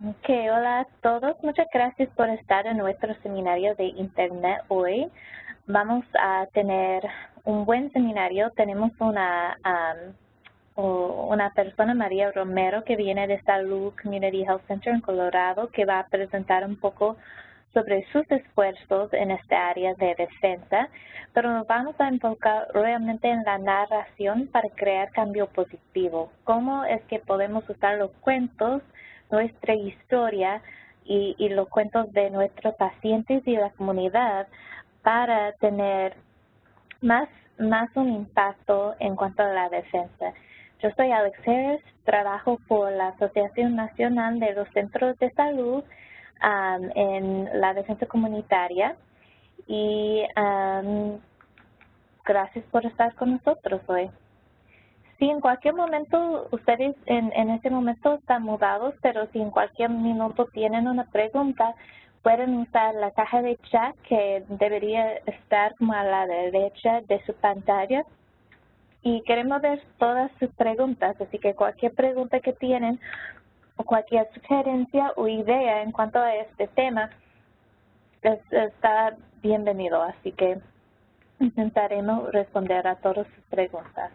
Ok, hola a todos. Muchas gracias por estar en nuestro seminario de Internet hoy. Vamos a tener un buen seminario. Tenemos una persona, María Romero, que viene de Salud Community Health Center en Colorado, que va a presentar un poco sobre sus esfuerzos en esta área de defensa, pero nos vamos a enfocar realmente en la narración para crear cambio positivo. ¿Cómo es que podemos usar los cuentos, nuestra historia y los cuentos de nuestros pacientes y la comunidad para tener más un impacto en cuanto a la defensa? Yo soy Alex Harris, trabajo por la Asociación Nacional de los Centros de Salud en la defensa comunitaria y gracias por estar con nosotros hoy. Si en cualquier momento ustedes en este momento están mudados, pero si en cualquier minuto tienen una pregunta, pueden usar la caja de chat que debería estar como a la derecha de su pantalla. Y queremos ver todas sus preguntas, así que cualquier pregunta que tienen o cualquier sugerencia o idea en cuanto a este tema está bienvenido, así que intentaremos responder a todas sus preguntas.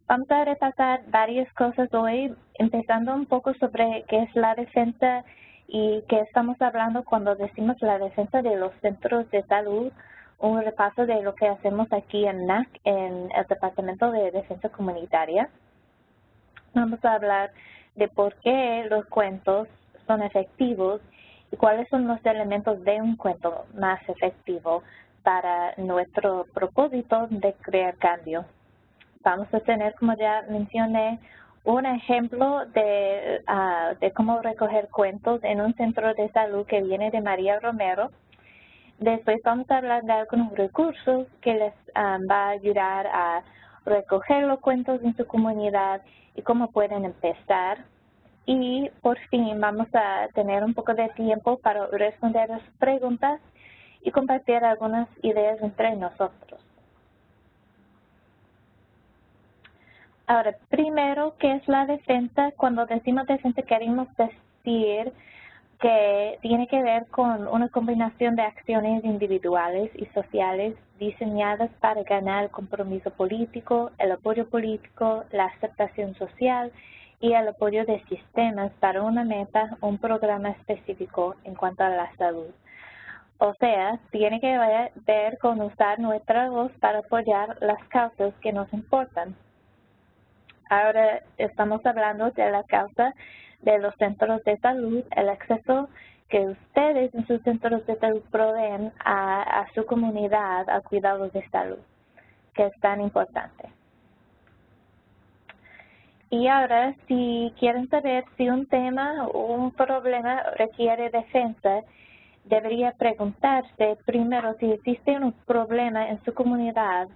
Vamos a repasar varias cosas hoy, empezando un poco sobre qué es la defensa y qué estamos hablando cuando decimos la defensa de los centros de salud, un repaso de lo que hacemos aquí en NAC, en el Departamento de Defensa Comunitaria. Vamos a hablar de por qué los cuentos son efectivos y cuáles son los elementos de un cuento más efectivo para nuestro propósito de crear cambio. Vamos a tener, como ya mencioné, un ejemplo de cómo recoger cuentos en un centro de salud que viene de María Romero. Después vamos a hablar de algunos recursos que les va a ayudar a recoger los cuentos en su comunidad y cómo pueden empezar. Y por fin vamos a tener un poco de tiempo para responder las preguntas y compartir algunas ideas entre nosotros. Ahora, primero, ¿qué es la defensa? Cuando decimos defensa queremos decir que tiene que ver con una combinación de acciones individuales y sociales diseñadas para ganar el compromiso político, el apoyo político, la aceptación social y el apoyo de sistemas para una meta o un programa específico en cuanto a la salud. O sea, tiene que ver con usar nuestra voz para apoyar las causas que nos importan. Ahora estamos hablando de la causa de los centros de salud, el acceso que ustedes en sus centros de salud proveen a su comunidad a cuidados de salud, que es tan importante. Y ahora, si quieren saber si un tema o un problema requiere defensa, debería preguntarse primero si existe un problema en su comunidad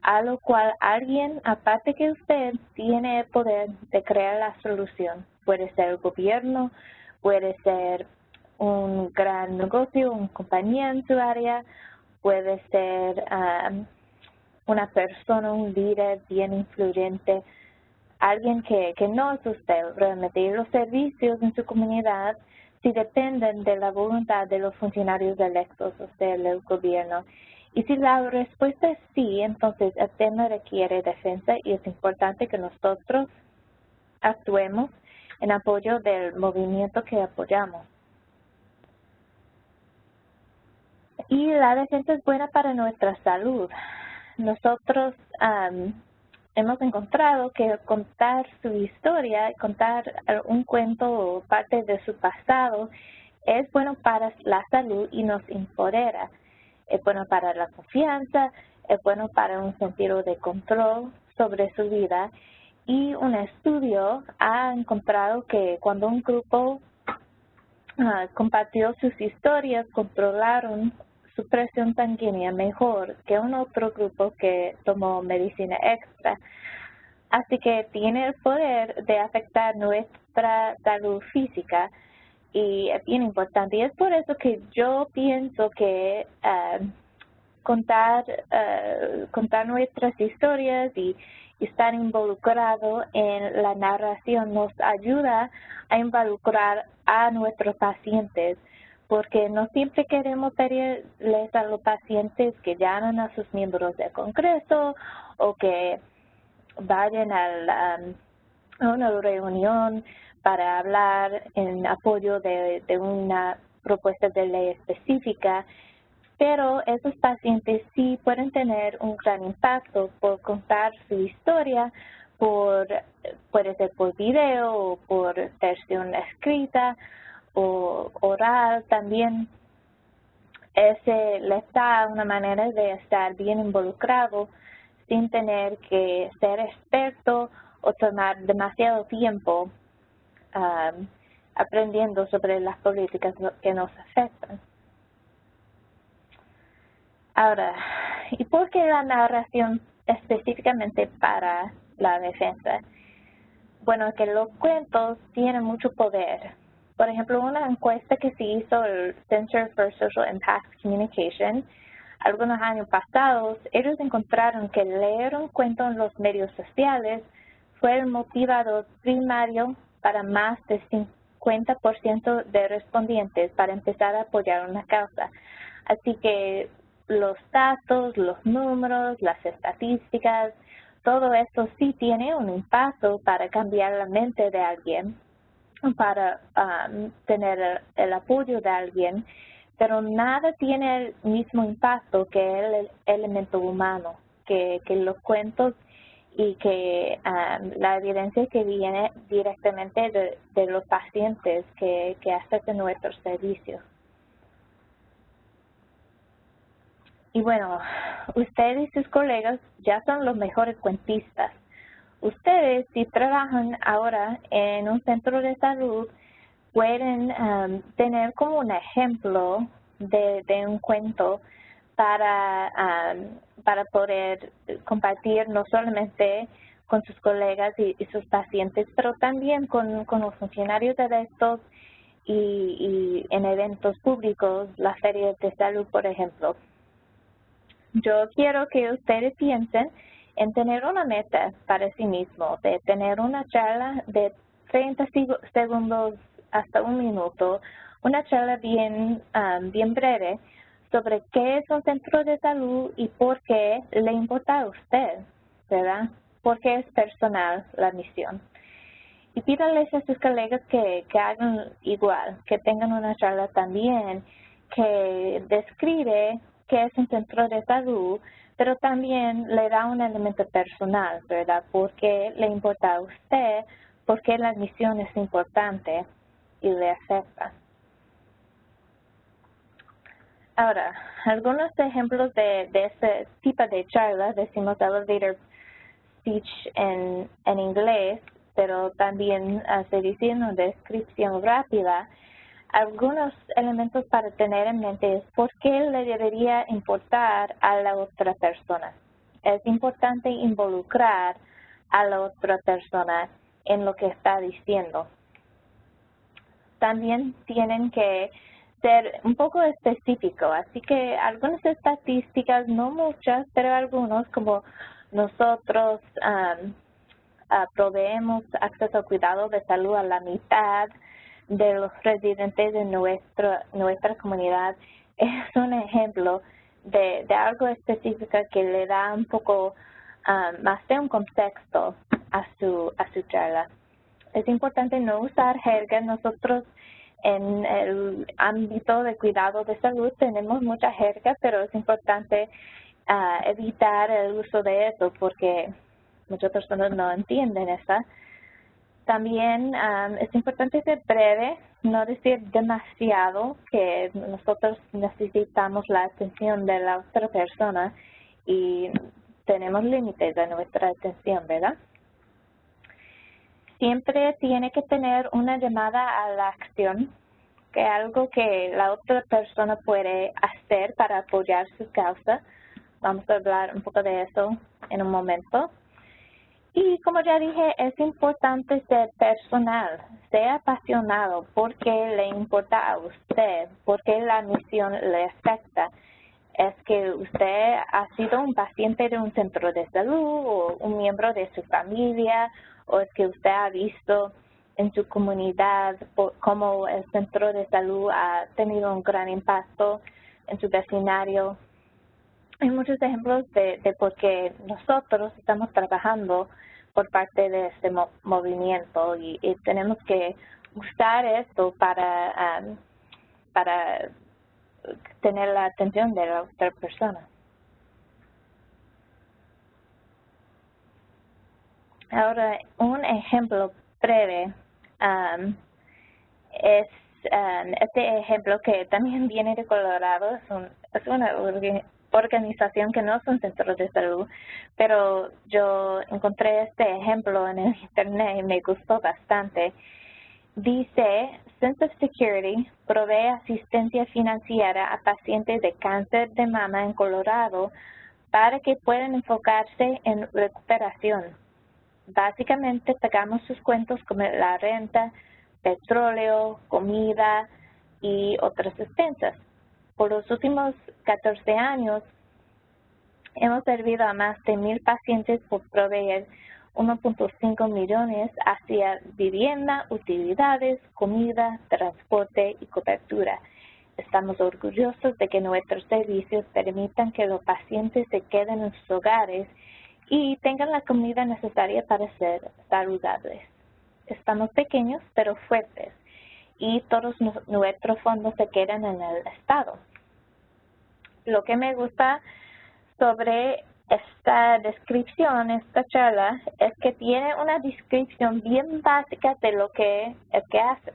a lo cual alguien, aparte que usted, tiene el poder de crear la solución. Puede ser el gobierno, puede ser un gran negocio, una compañía en su área, puede ser una persona, un líder bien influyente, alguien que no es usted realmente. Y los servicios en su comunidad sí dependen de la voluntad de los funcionarios electos, o sea, del gobierno. Y si la respuesta es sí, entonces el tema requiere defensa y es importante que nosotros actuemos en apoyo del movimiento que apoyamos. Y la defensa es buena para nuestra salud. Nosotros hemos encontrado que contar su historia, contar un cuento o parte de su pasado es bueno para la salud y nos empodera. Es bueno para la confianza, es bueno para un sentido de control sobre su vida. Y un estudio ha encontrado que cuando un grupo compartió sus historias, controlaron su presión sanguínea mejor que un otro grupo que tomó medicina extra. Así que tiene el poder de afectar nuestra salud física y es bien importante. Y es por eso que yo pienso que contar nuestras historias y estar involucrado en la narración nos ayuda a involucrar a nuestros pacientes, porque no siempre queremos pedirles a los pacientes que llamen a sus miembros del Congreso o que vayan a una reunión para hablar en apoyo de una propuesta de ley específica, pero esos pacientes sí pueden tener un gran impacto por contar su historia, puede ser por video o por versión escrita o oral también. Les da una manera de estar bien involucrado sin tener que ser experto o tomar demasiado tiempo aprendiendo sobre las políticas que nos afectan. Ahora, ¿y por qué la narración específicamente para la defensa? Bueno, que los cuentos tienen mucho poder. Por ejemplo, una encuesta que se hizo el Center for Social Impact Communication algunos años pasados, ellos encontraron que leer un cuento en los medios sociales fue el motivador primario para más de 50% de respondientes para empezar a apoyar una causa. Así que los datos, los números, las estadísticas, todo esto sí tiene un impacto para cambiar la mente de alguien, para tener el apoyo de alguien, pero nada tiene el mismo impacto que el elemento humano, que los cuentos y que la evidencia que viene directamente de los pacientes que aceptan nuestros servicios. Y bueno, ustedes y sus colegas ya son los mejores cuentistas. Ustedes, si trabajan ahora en un centro de salud, pueden tener como un ejemplo de un cuento para poder compartir no solamente con sus colegas y sus pacientes, pero también con los funcionarios de estos y en eventos públicos, las ferias de salud, por ejemplo. Yo quiero que ustedes piensen en tener una meta para sí mismo, de tener una charla de 30 segundos hasta un minuto, una charla bien breve sobre qué es un centro de salud y por qué le importa a usted, ¿verdad? Porque es personal la misión. Y pídales a sus colegas que hagan igual, que tengan una charla también que describe qué es un centro de salud, pero también le da un elemento personal, ¿verdad? ¿Por qué le importa a usted? ¿Por qué la misión es importante? Y le acepta. Ahora, algunos ejemplos de este tipo de charlas, decimos elevator speech en inglés, pero también se dice una descripción rápida. Algunos elementos para tener en mente es por qué le debería importar a la otra persona. Es importante involucrar a la otra persona en lo que está diciendo. También tienen que ser un poco específicos, así que algunas estadísticas, no muchas, pero algunos, como nosotros proveemos acceso al cuidado de salud a la mitad de los residentes de nuestra comunidad, es un ejemplo de algo específico que le da un poco más de un contexto a su charla. Es importante no usar jerga. Nosotros en el ámbito de cuidado de salud tenemos mucha jerga, pero es importante evitar el uso de eso porque muchas personas no entienden esa. También es importante ser breve, no decir demasiado, que nosotros necesitamos la atención de la otra persona y tenemos límites de nuestra atención, ¿verdad? Siempre tiene que tener una llamada a la acción, que es algo que la otra persona puede hacer para apoyar su causa. Vamos a hablar un poco de eso en un momento. Y como ya dije, es importante ser personal, sea apasionado, porque le importa a usted, porque la misión le afecta. es que usted ha sido un paciente de un centro de salud o un miembro de su familia, o es que usted ha visto en su comunidad cómo el centro de salud ha tenido un gran impacto en su vecindario. Hay muchos ejemplos de por qué nosotros estamos trabajando por parte de este movimiento y tenemos que usar esto para tener la atención de la otra persona. Ahora, un ejemplo breve es este ejemplo que también viene de Colorado. Es una organización que no es un centro de salud, pero yo encontré este ejemplo en el internet y me gustó bastante. Dice, Census Security provee asistencia financiera a pacientes de cáncer de mama en Colorado para que puedan enfocarse en recuperación. Básicamente pagamos sus cuentos como la renta, petróleo, comida y otras expensas. Por los últimos 14 años hemos servido a más de 1,000 pacientes por proveer 1.5 millones hacia vivienda, utilidades, comida, transporte y cobertura. Estamos orgullosos de que nuestros servicios permitan que los pacientes se queden en sus hogares y tengan la comida necesaria para ser saludables. Estamos pequeños pero fuertes y todos nuestros fondos se quedan en el Estado. Lo que me gusta sobre esta descripción, esta charla, es que tiene una descripción bien básica de lo que hacen.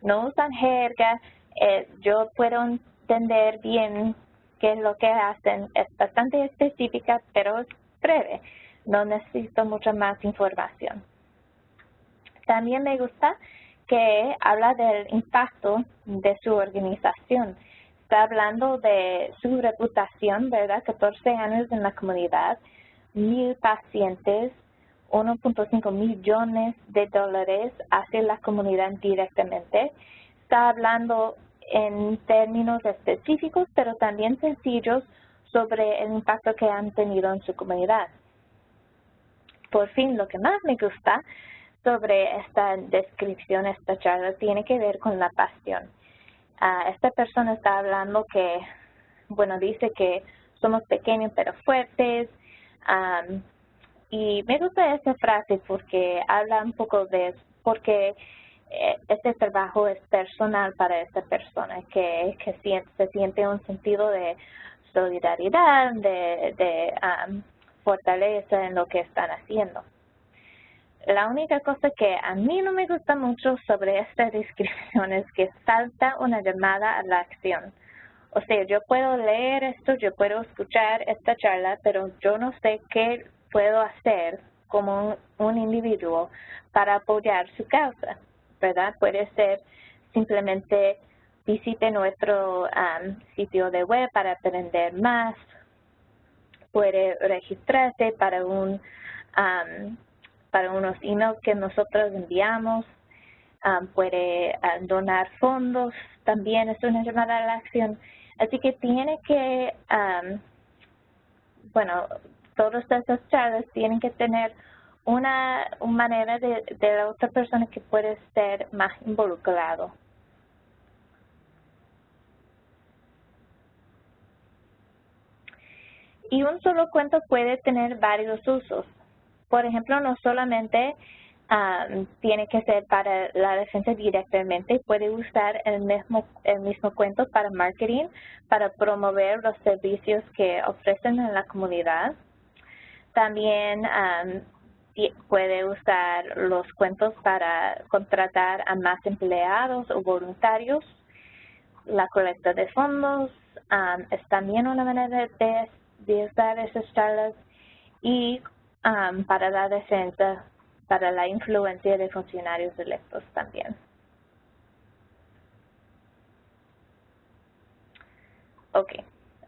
No usan jerga, yo puedo entender bien qué es lo que hacen. Es bastante específica, pero es breve. No necesito mucha más información. También me gusta que habla del impacto de su organización. Está hablando de su reputación, ¿verdad? 14 años en la comunidad, 1,000 pacientes, 1.5 millones de dólares hacia la comunidad directamente. Está hablando en términos específicos, pero también sencillos sobre el impacto que han tenido en su comunidad. Por fin, lo que más me gusta sobre esta descripción, esta charla, tiene que ver con la pasión. Esta persona está hablando que, bueno, dice que somos pequeños pero fuertes, y me gusta esa frase porque habla un poco de, porque este trabajo es personal para esta persona, que se siente un sentido de solidaridad, de fortaleza en lo que están haciendo. La única cosa que a mí no me gusta mucho sobre esta descripción es que falta una llamada a la acción. O sea, yo puedo leer esto, yo puedo escuchar esta charla, pero yo no sé qué puedo hacer como un individuo para apoyar su causa, ¿verdad? Puede ser simplemente visite nuestro sitio de web para aprender más, puede registrarse para unos emails que nosotros enviamos, puede donar fondos, también es una llamada a la acción. Así que tiene que, bueno, todas estas charlas tienen que tener una manera de la otra persona que puede ser más involucrado. Y un solo cuento puede tener varios usos. Por ejemplo, no solamente tiene que ser para la defensa directamente, puede usar el mismo cuento para marketing, para promover los servicios que ofrecen en la comunidad. También puede usar los cuentos para contratar a más empleados o voluntarios. La colecta de fondos es también una manera de usar esas charlas, y para la defensa, para la influencia de funcionarios electos también. Ok,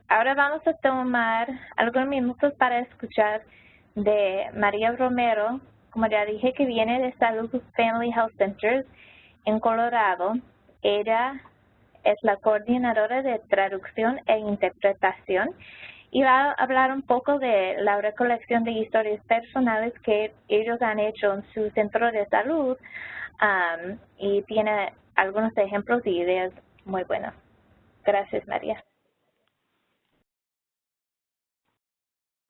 ahora vamos a tomar algunos minutos para escuchar de María Romero, como ya dije, que viene de Salud Family Health Centers en Colorado. Ella es la coordinadora de traducción e interpretación y va a hablar un poco de la recolección de historias personales que ellos han hecho en su centro de salud y tiene algunos ejemplos y ideas muy buenas. Gracias, María.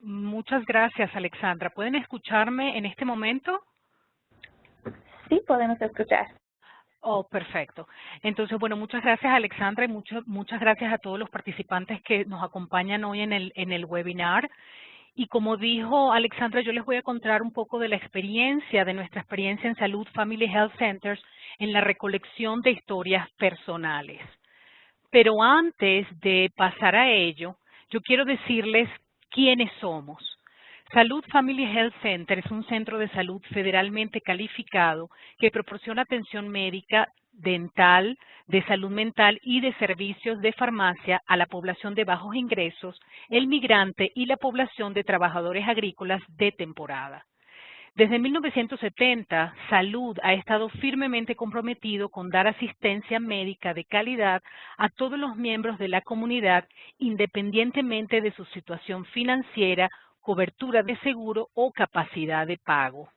Muchas gracias, Alexandra. ¿Pueden escucharme en este momento? Sí, podemos escuchar. Oh, perfecto. Entonces, bueno, muchas gracias, Alexandra, y muchas gracias a todos los participantes que nos acompañan hoy en el webinar. Y como dijo Alexandra, yo les voy a contar un poco de la experiencia, de nuestra experiencia en Salud Family Health Centers en la recolección de historias personales. Pero antes de pasar a ello, yo quiero decirles quiénes somos. Salud Family Health Center es un centro de salud federalmente calificado que proporciona atención médica, dental, de salud mental y de servicios de farmacia a la población de bajos ingresos, el migrante y la población de trabajadores agrícolas de temporada. Desde 1970, Salud ha estado firmemente comprometido con dar asistencia médica de calidad a todos los miembros de la comunidad, independientemente de su situación financiera, cobertura de seguro o capacidad de pago.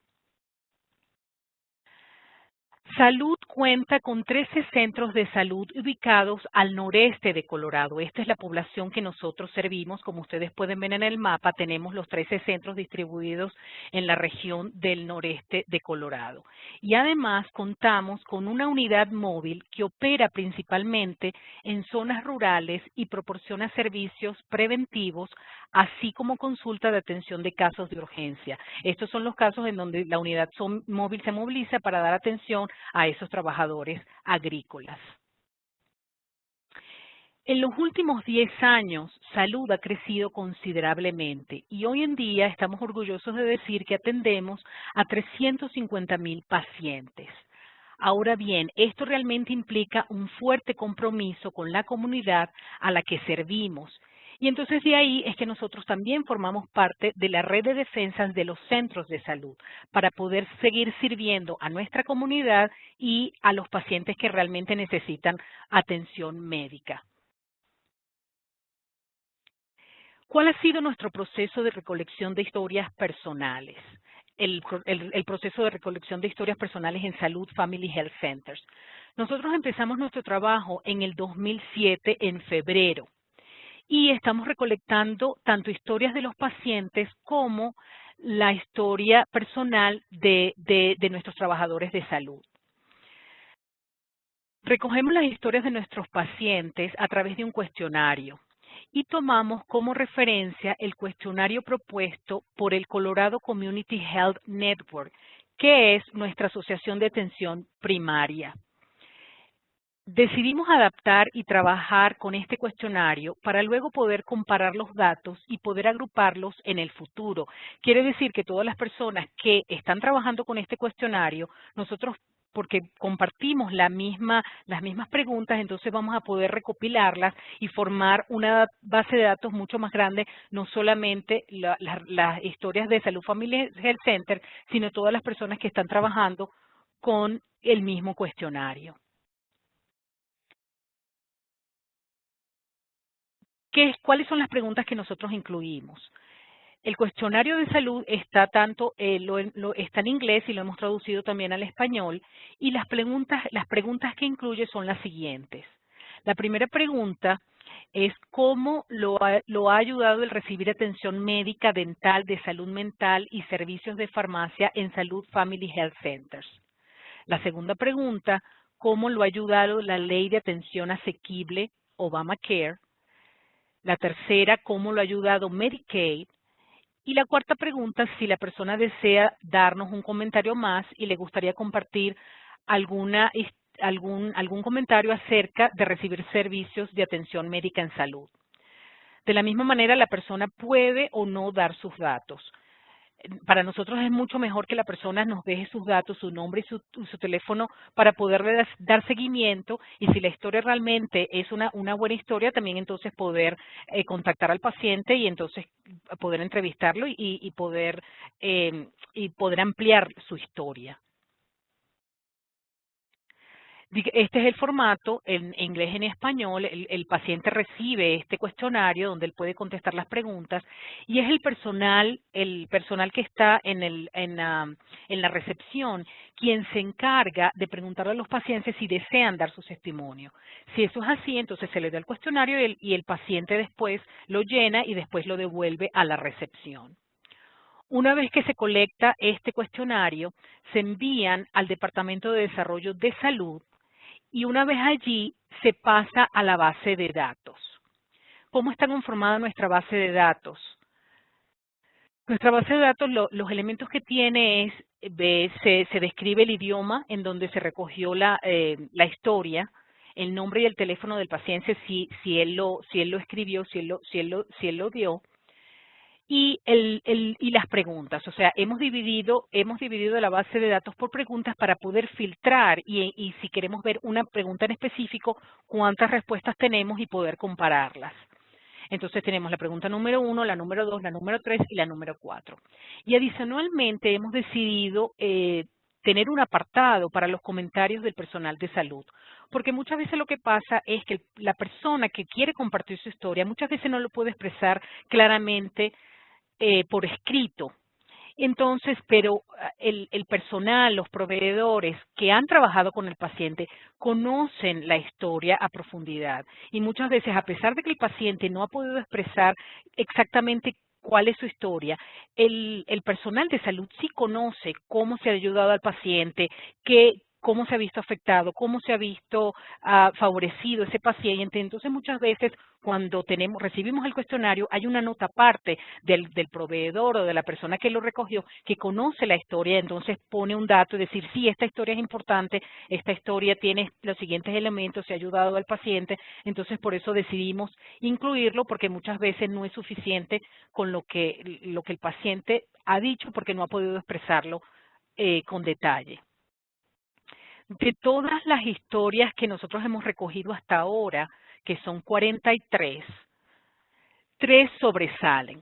Salud cuenta con 13 centros de salud ubicados al noreste de Colorado. Esta es la población que nosotros servimos. Como ustedes pueden ver en el mapa, tenemos los 13 centros distribuidos en la región del noreste de Colorado. Y además contamos con una unidad móvil que opera principalmente en zonas rurales y proporciona servicios preventivos, así como consulta de atención de casos de urgencia. Estos son los casos en donde la unidad móvil se moviliza para dar atención a esos trabajadores agrícolas. En los últimos 10 años, Salud ha crecido considerablemente y hoy en día estamos orgullosos de decir que atendemos a 350,000 pacientes. Ahora bien, esto realmente implica un fuerte compromiso con la comunidad a la que servimos. Y entonces de ahí es que nosotros también formamos parte de la red de defensas de los centros de salud para poder seguir sirviendo a nuestra comunidad y a los pacientes que realmente necesitan atención médica. ¿Cuál ha sido nuestro proceso de recolección de historias personales? El proceso de recolección de historias personales en Salud Family Health Centers. Nosotros empezamos nuestro trabajo en el 2007, en febrero, y estamos recolectando tanto historias de los pacientes como la historia personal de nuestros trabajadores de salud. Recogemos las historias de nuestros pacientes a través de un cuestionario y tomamos como referencia el cuestionario propuesto por el Colorado Community Health Network, que es nuestra asociación de atención primaria. Decidimos adaptar y trabajar con este cuestionario para luego poder comparar los datos y poder agruparlos en el futuro. Quiere decir que todas las personas que están trabajando con este cuestionario, nosotros, porque compartimos las mismas preguntas, entonces vamos a poder recopilarlas y formar una base de datos mucho más grande, no solamente las historias de Salud Family Health Center, sino todas las personas que están trabajando con el mismo cuestionario. ¿Cuáles son las preguntas que nosotros incluimos? El cuestionario de salud está está en inglés y lo hemos traducido también al español, y las preguntas que incluye son las siguientes. La primera pregunta es cómo lo ha ayudado el recibir atención médica, dental, de salud mental y servicios de farmacia en Salud Family Health Centers. La segunda pregunta, cómo lo ha ayudado la Ley de Atención Asequible, Obamacare. La tercera, cómo lo ha ayudado Medicaid. Y la cuarta pregunta, si la persona desea darnos un comentario más y le gustaría compartir algún comentario acerca de recibir servicios de atención médica en salud. De la misma manera, la persona puede o no dar sus datos. Para nosotros es mucho mejor que la persona nos deje sus datos, su nombre y su teléfono para poderle dar seguimiento, y si la historia realmente es una buena historia, también entonces poder contactar al paciente y entonces poder entrevistarlo y poder ampliar su historia. Este es el formato en inglés y en español. El paciente recibe este cuestionario donde él puede contestar las preguntas y es el personal que está en la recepción quien se encarga de preguntarle a los pacientes si desean dar su testimonio. Si eso es así, entonces se le da el cuestionario y el paciente después lo llena y después lo devuelve a la recepción. Una vez que se colecta este cuestionario, se envían al Departamento de Desarrollo de Salud y una vez allí se pasa a la base de datos. ¿Cómo está conformada nuestra base de datos? Nuestra base de datos, los elementos que tiene es, se describe el idioma en donde se recogió la historia, el nombre y el teléfono del paciente, si él lo escribió, si él lo dio, y las preguntas. O sea, hemos dividido la base de datos por preguntas para poder filtrar y si queremos ver una pregunta en específico, cuántas respuestas tenemos y poder compararlas. Entonces tenemos la pregunta número 1, la número 2, la número 3 y la número 4. Y adicionalmente hemos decidido tener un apartado para los comentarios del personal de salud. Porque muchas veces lo que pasa es que la persona que quiere compartir su historia muchas veces no lo puede expresar claramente por escrito. Entonces, pero el personal, los proveedores que han trabajado con el paciente conocen la historia a profundidad y muchas veces, a pesar de que el paciente no ha podido expresar exactamente cuál es su historia, el personal de salud sí conoce cómo se ha ayudado al paciente, cómo se ha visto afectado, cómo se ha visto favorecido ese paciente. Entonces, muchas veces cuando recibimos el cuestionario, hay una nota aparte del proveedor o de la persona que lo recogió que conoce la historia, entonces pone un dato y decir, sí, esta historia es importante, esta historia tiene los siguientes elementos, se ha ayudado al paciente, entonces por eso decidimos incluirlo, porque muchas veces no es suficiente con lo que el paciente ha dicho porque no ha podido expresarlo con detalle. De todas las historias que nosotros hemos recogido hasta ahora, que son 43, 3 sobresalen.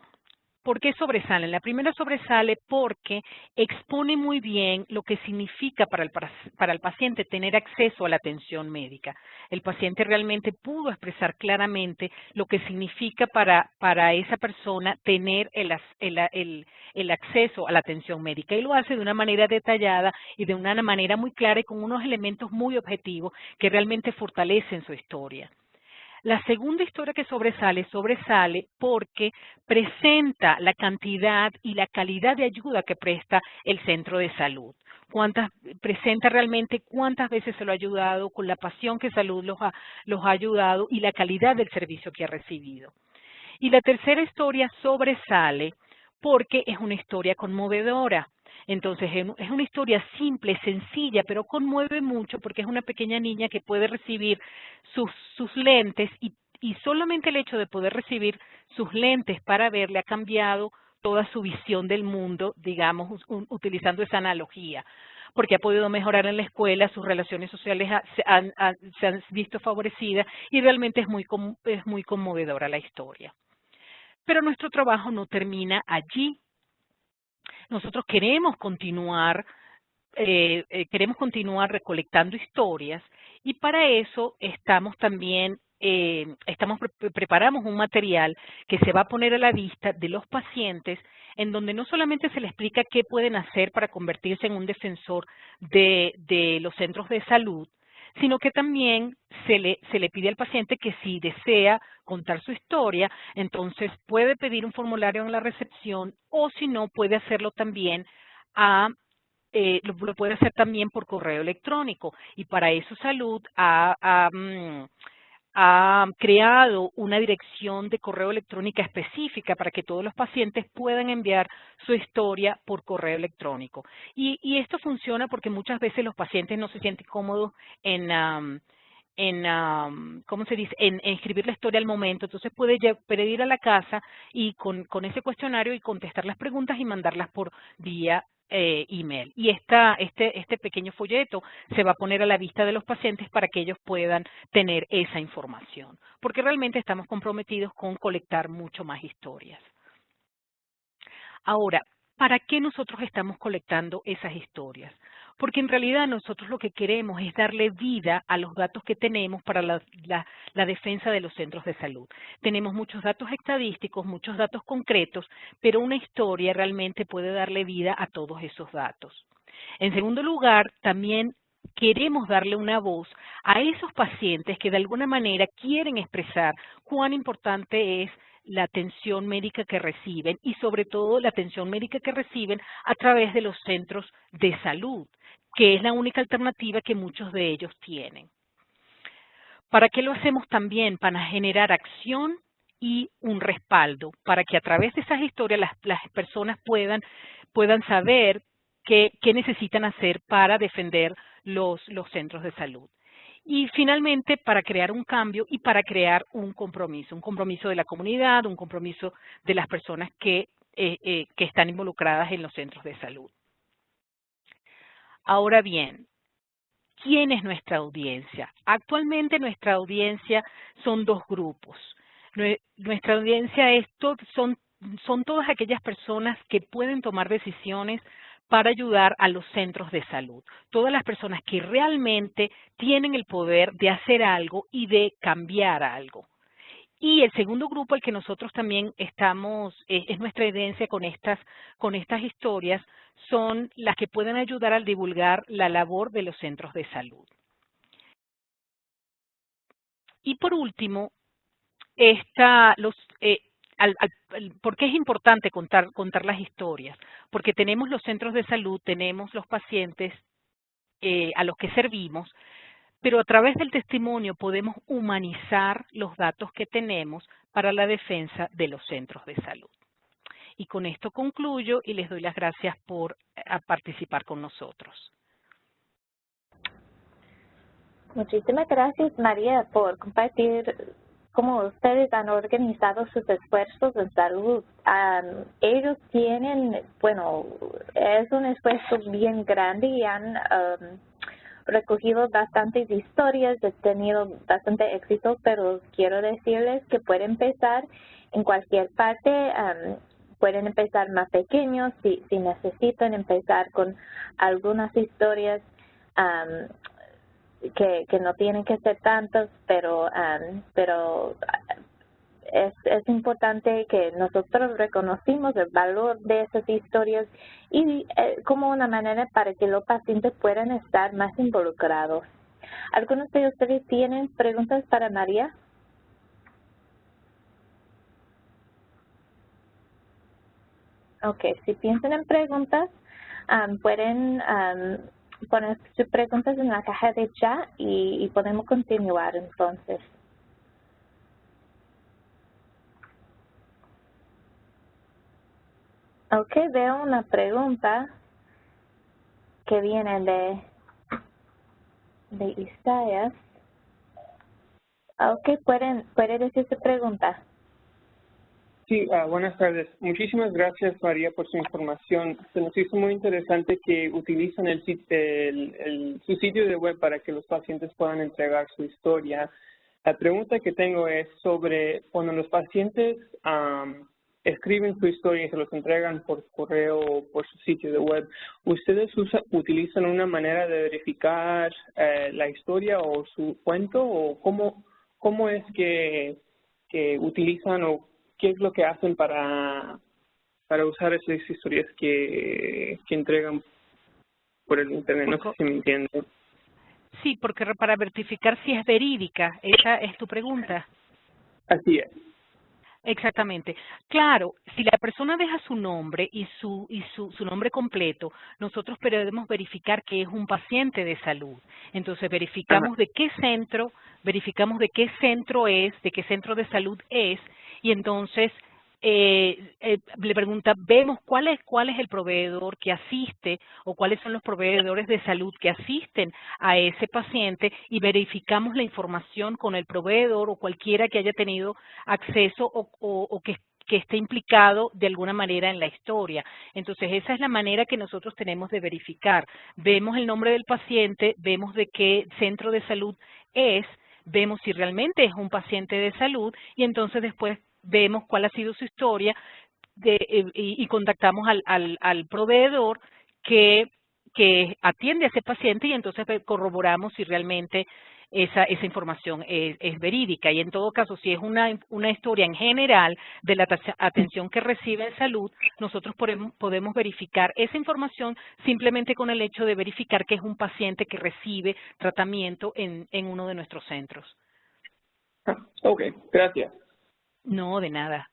¿Por qué sobresalen? La primera sobresale porque expone muy bien lo que significa para el paciente tener acceso a la atención médica. El paciente realmente pudo expresar claramente lo que significa para esa persona tener el acceso a la atención médica y lo hace de una manera detallada y de una manera muy clara y con unos elementos muy objetivos que realmente fortalecen su historia. La segunda historia que sobresale porque presenta la cantidad y la calidad de ayuda que presta el centro de salud. Presenta realmente cuántas veces se lo ha ayudado, con la pasión que salud los ha ayudado y la calidad del servicio que ha recibido. Y la tercera historia sobresale porque es una historia conmovedora. Entonces, es una historia simple, sencilla, pero conmueve mucho porque es una pequeña niña que puede recibir sus lentes y solamente el hecho de poder recibir sus lentes para ver le ha cambiado toda su visión del mundo, digamos, utilizando esa analogía, porque ha podido mejorar en la escuela, sus relaciones sociales se han visto favorecidas y realmente es muy conmovedora la historia. Pero nuestro trabajo no termina allí. Nosotros queremos continuar recolectando historias y para eso estamos también preparamos un material que se va a poner a la vista de los pacientes en donde no solamente se les explica qué pueden hacer para convertirse en un defensor de los centros de salud, sino que también se le pide al paciente que si desea contar su historia, entonces puede pedir un formulario en la recepción o si no puede hacerlo también lo puede hacer también por correo electrónico y para eso Salud ha creado una dirección de correo electrónica específica para que todos los pacientes puedan enviar su historia por correo electrónico. Y esto funciona porque muchas veces los pacientes no se sienten cómodos ¿cómo se dice?, en escribir la historia al momento. Entonces puede ir a la casa y con ese cuestionario y contestar las preguntas y mandarlas por vía email. Y este pequeño folleto se va a poner a la vista de los pacientes para que ellos puedan tener esa información, porque realmente estamos comprometidos con colectar mucho más historias. Ahora, ¿para qué nosotros estamos colectando esas historias? porque en realidad nosotros lo que queremos es darle vida a los datos que tenemos para la defensa de los centros de salud. Tenemos muchos datos estadísticos, muchos datos concretos, pero una historia realmente puede darle vida a todos esos datos. En segundo lugar, también queremos darle una voz a esos pacientes que de alguna manera quieren expresar cuán importante es la atención médica que reciben y sobre todo la atención médica que reciben a través de los centros de salud, que es la única alternativa que muchos de ellos tienen. ¿Para qué lo hacemos también? Para generar acción y un respaldo, para que a través de esas historias las personas puedan saber qué necesitan hacer para defender los centros de salud. Y finalmente, para crear un cambio y para crear un compromiso de la comunidad, un compromiso de las personas que están involucradas en los centros de salud. Ahora bien, ¿quién es nuestra audiencia? Actualmente nuestra audiencia son dos grupos. Nuestra audiencia son todas aquellas personas que pueden tomar decisiones para ayudar a los centros de salud. Todas las personas que realmente tienen el poder de hacer algo y de cambiar algo. Y el segundo grupo al que nosotros también estamos, es nuestra evidencia con estas historias, son las que pueden ayudar a divulgar la labor de los centros de salud. Y por último, ¿por qué es importante contar las historias? Porque tenemos los centros de salud, tenemos los pacientes a los que servimos, pero a través del testimonio podemos humanizar los datos que tenemos para la defensa de los centros de salud. Y con esto concluyo y les doy las gracias por participar con nosotros. Muchísimas gracias, María, por compartir cómo ustedes han organizado sus esfuerzos en salud. Ellos tienen, bueno, es un esfuerzo bien grande y han recogido bastantes historias, he tenido bastante éxito, pero quiero decirles que pueden empezar en cualquier parte, pueden empezar más pequeños si necesitan empezar con algunas historias que no tienen que ser tantas, pero es importante que nosotros reconocimos el valor de esas historias y como una manera para que los pacientes puedan estar más involucrados. ¿Algunos de ustedes tienen preguntas para María? Ok, si piensan en preguntas, pueden poner sus preguntas en la caja de chat y podemos continuar entonces. Ok, veo una pregunta que viene de Isaías. Ok, ¿puede decir su pregunta? Sí, buenas tardes. Muchísimas gracias, María, por su información. Se nos hizo muy interesante que utilizan su sitio de web para que los pacientes puedan entregar su historia. La pregunta que tengo es sobre cuando los pacientes escriben su historia y se los entregan por correo o por su sitio de web, ¿ustedes utilizan una manera de verificar la historia o su cuento? ¿O cómo es que utilizan o qué es lo que hacen para usar esas historias que entregan por el internet? No sé si me entienden. Sí, porque para verificar si es verídica, esa es tu pregunta. Así es. Exactamente. Claro, si la persona deja su nombre y su nombre completo, nosotros podemos verificar que es un paciente de salud. Entonces verificamos de qué centro es, de qué centro de salud es, y entonces le pregunta, vemos cuál es el proveedor que asiste o cuáles son los proveedores de salud que asisten a ese paciente y verificamos la información con el proveedor o cualquiera que haya tenido acceso o que esté implicado de alguna manera en la historia. Entonces, esa es la manera que nosotros tenemos de verificar. Vemos el nombre del paciente, vemos de qué centro de salud es, vemos si realmente es un paciente de salud y entonces después vemos cuál ha sido su historia y contactamos al proveedor que que atiende a ese paciente y entonces corroboramos si realmente esa información es verídica. Y en todo caso, si es una historia en general de la atención que recibe en salud, nosotros podemos verificar esa información simplemente con el hecho de verificar que es un paciente que recibe tratamiento en uno de nuestros centros. Ok, gracias. No, de nada.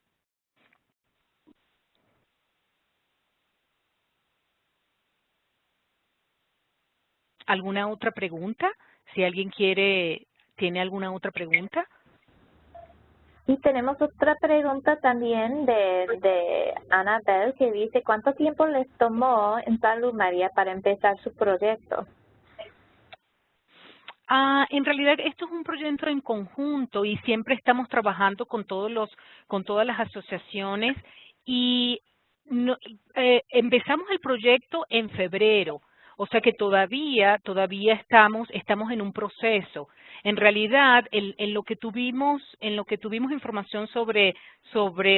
¿Alguna otra pregunta? Si alguien tiene alguna otra pregunta. Y tenemos otra pregunta también de Anabel que dice, ¿cuánto tiempo les tomó en Salud María para empezar su proyecto? En realidad esto es un proyecto en conjunto y siempre estamos trabajando con todas las asociaciones y empezamos el proyecto en febrero, o sea que todavía estamos en un proceso. En realidad, en lo que tuvimos información sobre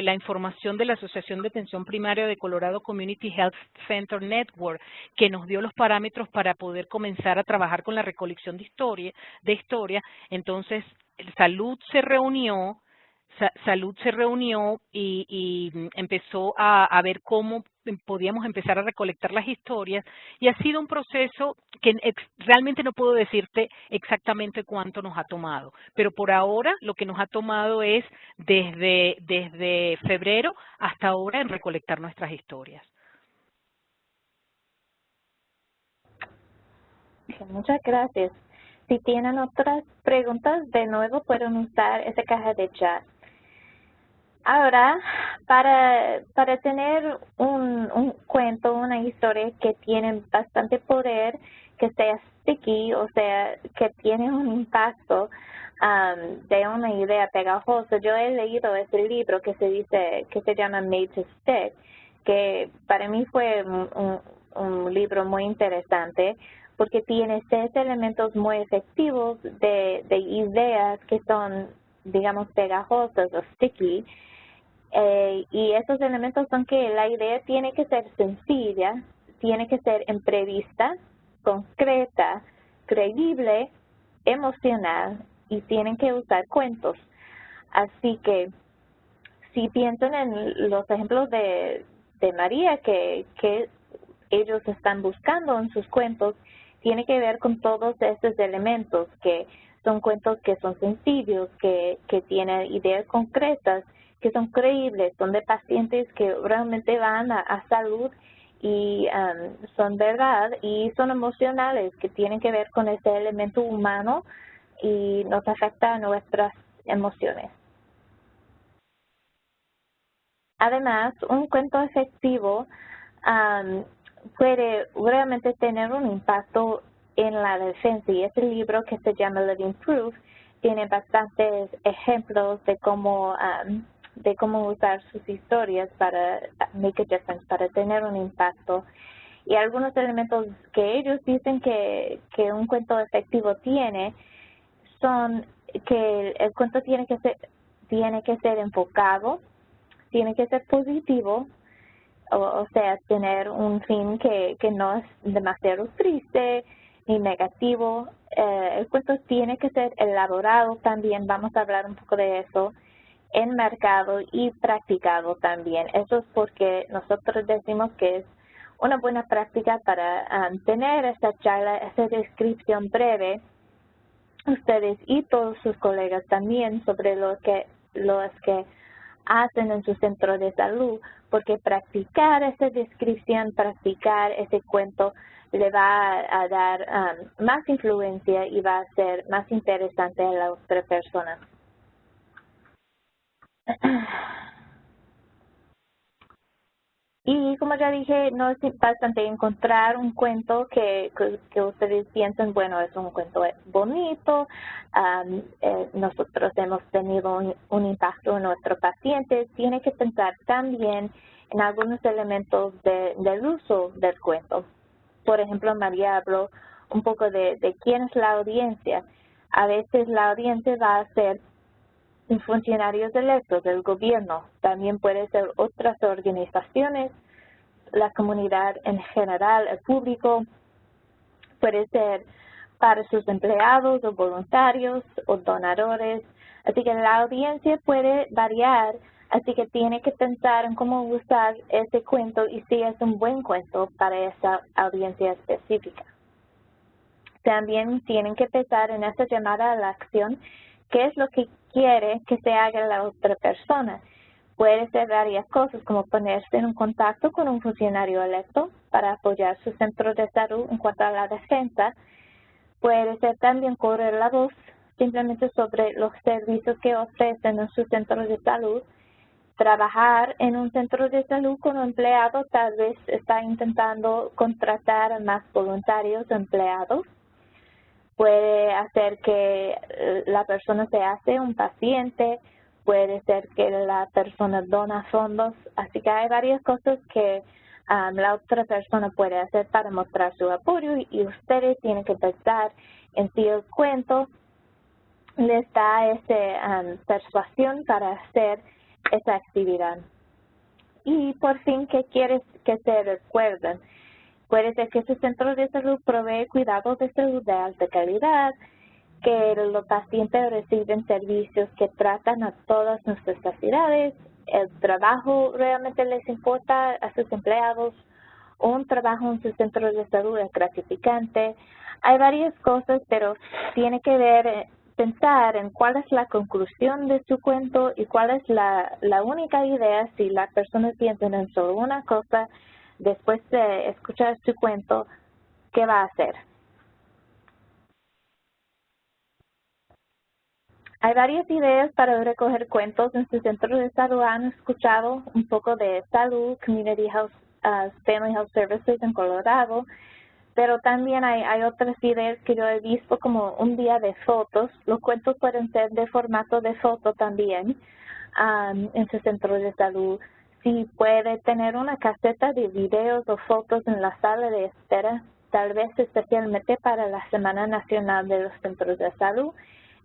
la información de la Asociación de Atención Primaria de Colorado Community Health Center Network, que nos dio los parámetros para poder comenzar a trabajar con la recolección de historia. Entonces, Salud se reunió y empezó a ver cómo podíamos empezar a recolectar las historias y ha sido un proceso que realmente no puedo decirte exactamente cuánto nos ha tomado, pero por ahora lo que nos ha tomado es desde febrero hasta ahora en recolectar nuestras historias. Muchas gracias. Si tienen otras preguntas, de nuevo pueden usar esa caja de chat. Ahora, para tener un cuento, una historia que tiene bastante poder, que sea sticky, o sea, que tiene un impacto de una idea pegajosa, yo he leído ese libro que se llama Made to Stick, que para mí fue un libro muy interesante, porque tiene 6 elementos muy efectivos de ideas que son, digamos, pegajosas o sticky, y esos elementos son que la idea tiene que ser sencilla, tiene que ser imprevista, concreta, creíble, emocional y tienen que usar cuentos. Así que si piensan en los ejemplos de María que ellos están buscando en sus cuentos, tiene que ver con todos estos elementos, que son cuentos que son sencillos, que tienen ideas concretas, que son creíbles, son de pacientes que realmente van a salud y son verdad y son emocionales, que tienen que ver con ese elemento humano y nos afecta a nuestras emociones. Además, un cuento efectivo puede realmente tener un impacto en la defensa y este libro que se llama Living Proof tiene bastantes ejemplos de cómo usar sus historias para make a difference, para tener un impacto. Y algunos elementos que ellos dicen que un cuento efectivo tiene son que el cuento tiene que ser enfocado, tiene que ser positivo, o sea, tener un fin que no es demasiado triste ni negativo. El cuento tiene que ser elaborado también, vamos a hablar un poco de eso, enmarcado y practicado también. Eso es porque nosotros decimos que es una buena práctica para tener esta charla, esta descripción breve, ustedes y todos sus colegas también sobre lo que hacen en su centro de salud, porque practicar esa descripción, practicar ese cuento le va a dar más influencia y va a ser más interesante a la otra persona. Y como ya dije, no es bastante encontrar un cuento que ustedes piensen, bueno, es un cuento bonito, nosotros hemos tenido un impacto en nuestros pacientes. Tiene que pensar también en algunos elementos del uso del cuento. Por ejemplo, María habló un poco de quién es la audiencia. A veces la audiencia va a ser funcionarios electos del gobierno, también puede ser otras organizaciones, la comunidad en general, el público, Puede ser para sus empleados o voluntarios o donadores. Así que la audiencia puede variar, así que tiene que pensar en cómo usar ese cuento y si es un buen cuento para esa audiencia específica. También tienen que pensar en esa llamada a la acción, qué es lo que quiere que se haga la otra persona. Puede ser varias cosas, como ponerse en contacto con un funcionario electo para apoyar su centro de salud en cuanto a la defensa. Puede ser también correr la voz simplemente sobre los servicios que ofrecen en su centro de salud. Trabajar en un centro de salud con un empleado, tal vez está intentando contratar a más voluntarios o empleados. Puede hacer que la persona se hace un paciente, puede ser que la persona dona fondos, así que hay varias cosas que la otra persona puede hacer para mostrar su apoyo y ustedes tienen que pensar en si el cuento les da esa persuasión para hacer esa actividad. Y por fin, ¿qué quieres que se recuerden? Puede ser que su centro de salud provee cuidados de salud de alta calidad, que los pacientes reciben servicios que tratan a todas sus necesidades, el trabajo realmente les importa a sus empleados, un trabajo en su centro de salud es gratificante. Hay varias cosas, pero tiene que ver, pensar en cuál es la conclusión de su cuento y cuál es la única idea. Si las personas piensan en solo una cosa, después de escuchar su cuento, ¿qué va a hacer? Hay varias ideas para recoger cuentos en su centro de salud. Han escuchado un poco de salud, Community Health, Family Health Services en Colorado, pero también hay otras ideas que yo he visto como un día de fotos. Los cuentos pueden ser de formato de foto también en su centro de salud. Si puede tener una caseta de videos o fotos en la sala de espera, tal vez especialmente para la Semana Nacional de los Centros de Salud.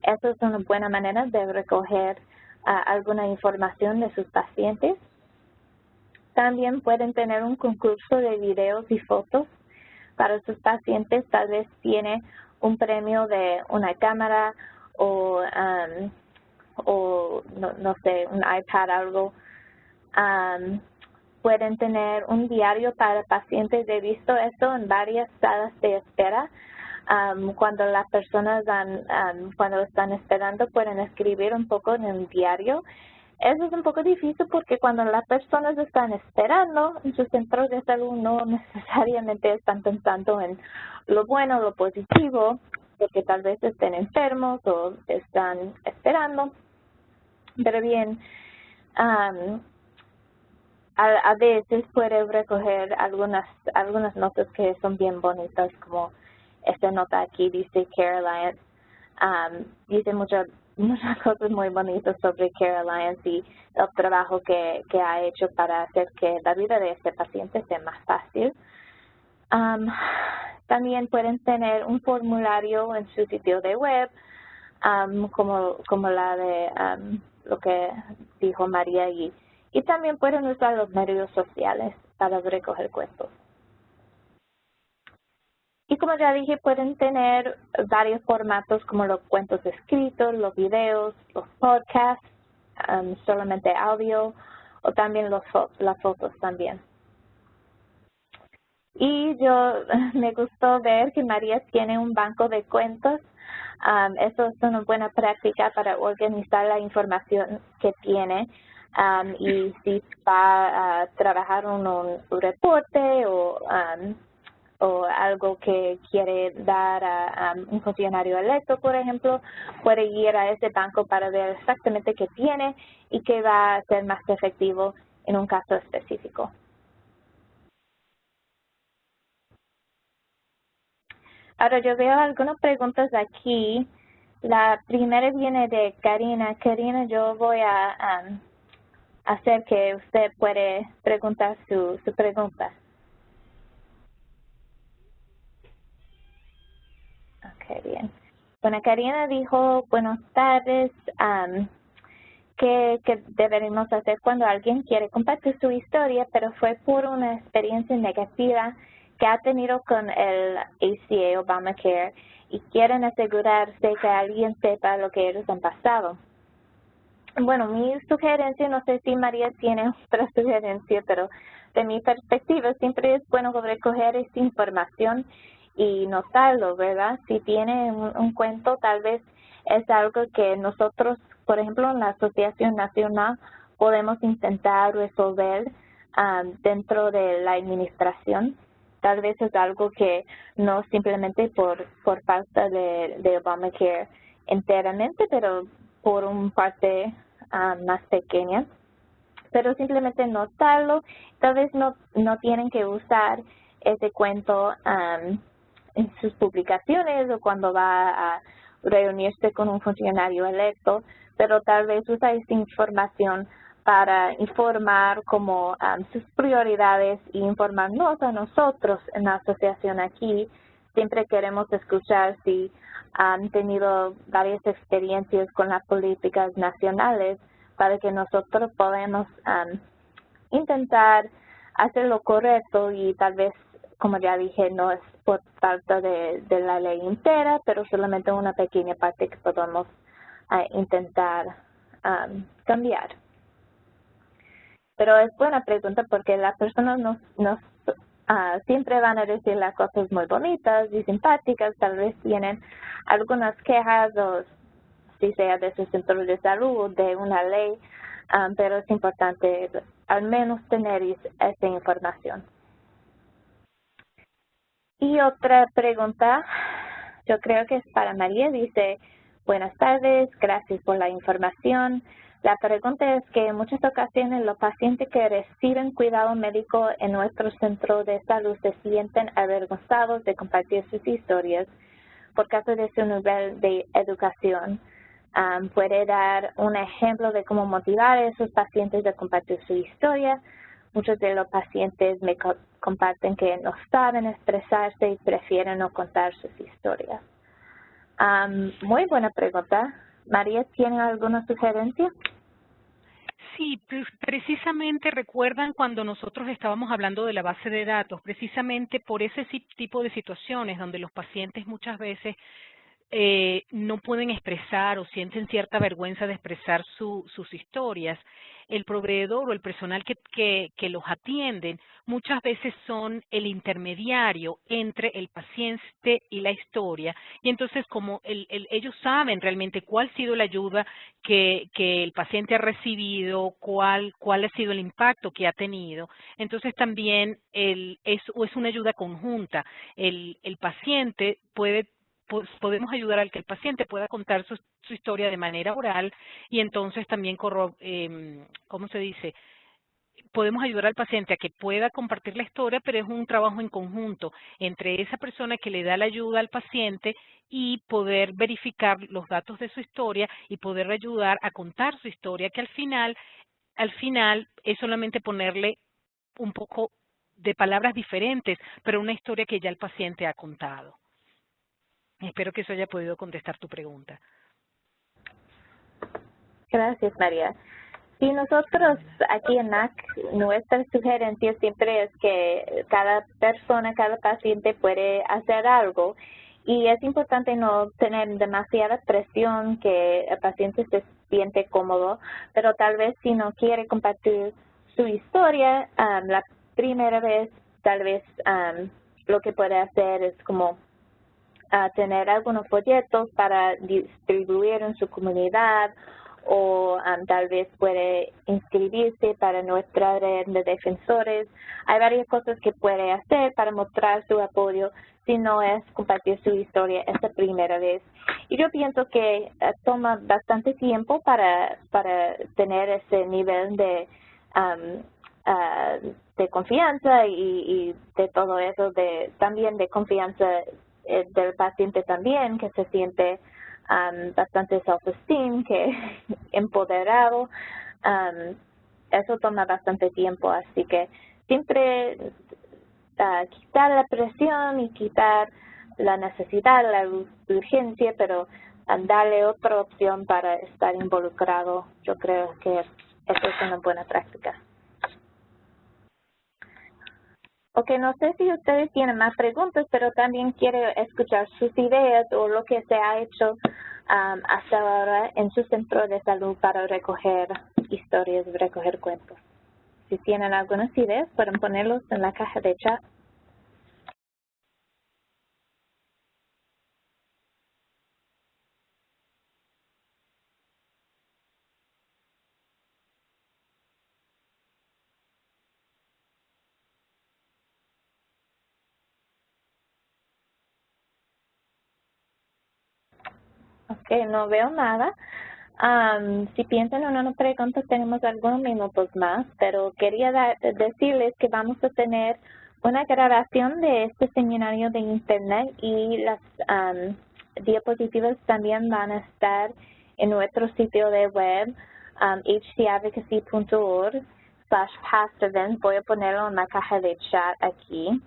Eso es una buena manera de recoger alguna información de sus pacientes. También pueden tener un concurso de videos y fotos para sus pacientes. Tal vez tiene un premio de una cámara o no sé, un iPad, algo. Pueden tener un diario para pacientes. He visto esto en varias salas de espera. Cuando las personas cuando están esperando, pueden escribir un poco en el diario. Eso es un poco difícil porque cuando las personas están esperando en sus centros de salud no necesariamente están pensando en lo bueno, lo positivo, porque tal vez estén enfermos o están esperando. Pero bien, a veces puede recoger algunas notas que son bien bonitas, como esta nota aquí dice Care Alliance. Dice muchas cosas muy bonitas sobre Care Alliance y el trabajo que ha hecho para hacer que la vida de este paciente sea más fácil. También pueden tener un formulario en su sitio de web, como la de lo que dijo María, y también pueden usar los medios sociales para recoger cuentos. Y como ya dije, pueden tener varios formatos como los cuentos escritos, los videos, los podcasts, solamente audio, o también las fotos también. Y me gustó ver que María tiene un banco de cuentos. Eso es una buena práctica para organizar la información que tiene. Y si va a trabajar un reporte o algo que quiere dar a un funcionario electo, por ejemplo, puede ir a ese banco para ver exactamente qué tiene y qué va a ser más efectivo en un caso específico. Ahora yo veo algunas preguntas aquí. La primera viene de Karina. Karina, yo voy a hacer que usted puede preguntar su pregunta. Ok, bien. Bueno, Karina dijo, buenas tardes, ¿qué deberíamos hacer cuando alguien quiere compartir su historia, pero fue por una experiencia negativa que ha tenido con el ACA, Obamacare, y quieren asegurarse que alguien sepa lo que ellos han pasado. Bueno, mi sugerencia, no sé si María tiene otra sugerencia, pero de mi perspectiva siempre es bueno recoger esta información y notarlo, ¿verdad? Si tiene un cuento, tal vez es algo que nosotros, por ejemplo, en la Asociación Nacional, podemos intentar resolver dentro de la administración. Tal vez es algo que no simplemente por falta de Obamacare enteramente, pero por un parte más pequeña. Pero simplemente notarlo, tal vez no tienen que usar ese cuento en sus publicaciones o cuando va a reunirse con un funcionario electo, pero tal vez usa esta información para informar como sus prioridades y informarnos a nosotros en la asociación aquí. Siempre queremos escuchar si han tenido varias experiencias con las políticas nacionales para que nosotros podamos intentar hacer lo correcto y tal vez, como ya dije, no es por falta de la ley entera, pero solamente una pequeña parte que podemos intentar cambiar. Pero es buena pregunta porque las personas siempre van a decir las cosas muy bonitas y simpáticas, tal vez tienen algunas quejas o si sea de su centro de salud o de una ley, pero es importante al menos tener esa información. Y otra pregunta, yo creo que es para María, dice, buenas tardes, gracias por la información. La pregunta es que en muchas ocasiones los pacientes que reciben cuidado médico en nuestro centro de salud se sienten avergonzados de compartir sus historias por causa de su nivel de educación. Puede dar un ejemplo de cómo motivar a esos pacientes a compartir su historia. Muchos de los pacientes me comparten que no saben expresarse y prefieren no contar sus historias. Muy buena pregunta. María, ¿tiene alguna sugerencia? Sí, precisamente recuerdan cuando nosotros estábamos hablando de la base de datos, precisamente por ese tipo de situaciones donde los pacientes muchas veces no pueden expresar o sienten cierta vergüenza de expresar sus historias, el proveedor o el personal que los atienden muchas veces son el intermediario entre el paciente y la historia, y entonces como ellos saben realmente cuál ha sido la ayuda que el paciente ha recibido, cuál ha sido el impacto que ha tenido, entonces también es una ayuda conjunta. El paciente podemos ayudar al que el paciente pueda contar su historia de manera oral y entonces también, ¿cómo se dice? Podemos ayudar al paciente a que pueda compartir la historia, pero es un trabajo en conjunto entre esa persona que le da la ayuda al paciente y poder verificar los datos de su historia y poder ayudar a contar su historia, que al final es solamente ponerle un poco de palabras diferentes, pero una historia que ya el paciente ha contado. Espero que eso haya podido contestar tu pregunta. Gracias, María. Sí, nosotros aquí en NAC, nuestra sugerencia siempre es que cada persona, cada paciente puede hacer algo y es importante no tener demasiada presión, que el paciente se siente cómodo, pero tal vez si no quiere compartir su historia, la primera vez tal vez lo que puede hacer es como tener algunos folletos para distribuir en su comunidad o tal vez puede inscribirse para nuestra red de defensores. Hay varias cosas que puede hacer para mostrar su apoyo si no es compartir su historia esta primera vez. Y yo pienso que toma bastante tiempo para tener ese nivel de confianza y de todo eso, también de confianza del paciente también, que se siente bastante self-esteem, que empoderado. Eso toma bastante tiempo, así que siempre quitar la presión y quitar la necesidad, la urgencia, pero darle otra opción para estar involucrado. Yo creo que eso es una buena práctica. Ok, no sé si ustedes tienen más preguntas, pero también quiero escuchar sus ideas o lo que se ha hecho hasta ahora en su centro de salud para recoger historias, recoger cuentos. Si tienen algunas ideas, pueden ponerlos en la caja de chat. Ok, no veo nada. Si piensan en una pregunta, tenemos algunos minutos más, pero quería decirles que vamos a tener una grabación de este seminario de Internet y las diapositivas también van a estar en nuestro sitio de web, hcadvocacy.org/past-events. Voy a ponerlo en la caja de chat aquí.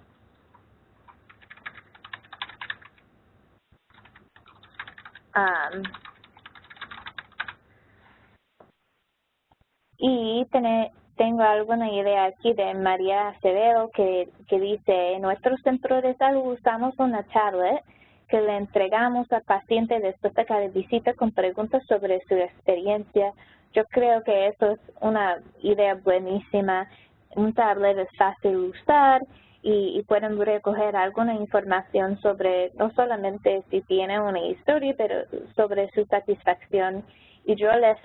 Y tengo alguna idea aquí de María Acevedo que dice, en nuestro centro de salud usamos una tablet que le entregamos al paciente después de cada visita con preguntas sobre su experiencia. Yo creo que eso es una idea buenísima. Un tablet es fácil de usar y pueden recoger alguna información sobre, no solamente si tiene una historia, pero sobre su satisfacción. Y yo les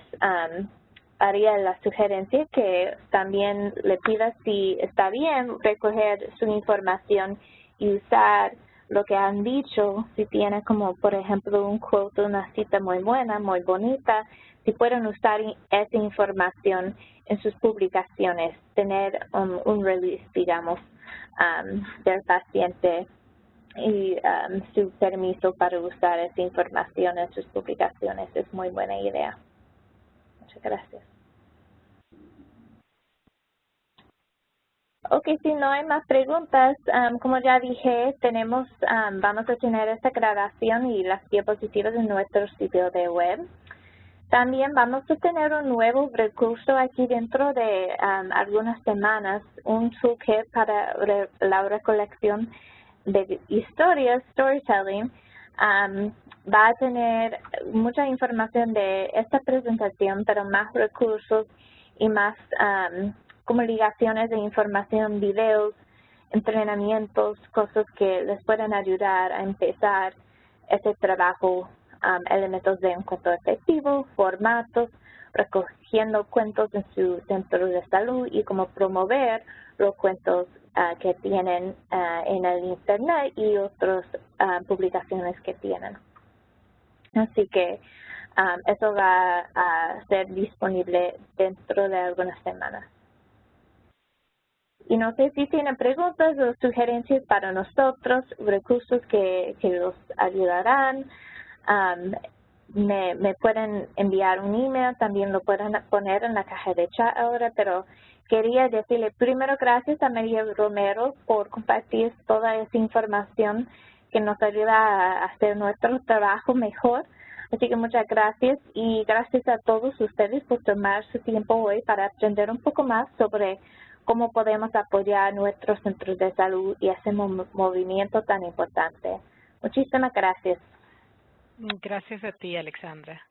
haría la sugerencia que también le pida si está bien recoger su información y usar lo que han dicho, si tiene como por ejemplo un quote, una cita muy buena, muy bonita, si pueden usar esa información en sus publicaciones, tener un release, digamos, del paciente y su permiso para usar esa información en sus publicaciones es muy buena idea. Muchas gracias. Ok, si no hay más preguntas, como ya dije, vamos a tener esta grabación y las diapositivas en nuestro sitio de web. También vamos a tener un nuevo recurso aquí dentro de algunas semanas, un toolkit para la recolección de historias, storytelling. Va a tener mucha información de esta presentación, pero más recursos y más comunicaciones de información, videos, entrenamientos, cosas que les pueden ayudar a empezar ese trabajo, elementos de un cuento efectivo, formatos, recogiendo cuentos en su centro de salud y cómo promover los cuentos que tienen en el Internet y otras publicaciones que tienen. Así que eso va a ser disponible dentro de algunas semanas. Y no sé si tienen preguntas o sugerencias para nosotros, recursos que los ayudarán. Me pueden enviar un email, también lo pueden poner en la caja de chat ahora, pero quería decirle primero gracias a María Romero por compartir toda esa información que nos ayuda a hacer nuestro trabajo mejor. Así que muchas gracias y gracias a todos ustedes por tomar su tiempo hoy para aprender un poco más sobre cómo podemos apoyar nuestros centros de salud y ese movimiento tan importante. Muchísimas gracias. Gracias a ti, Alexandra.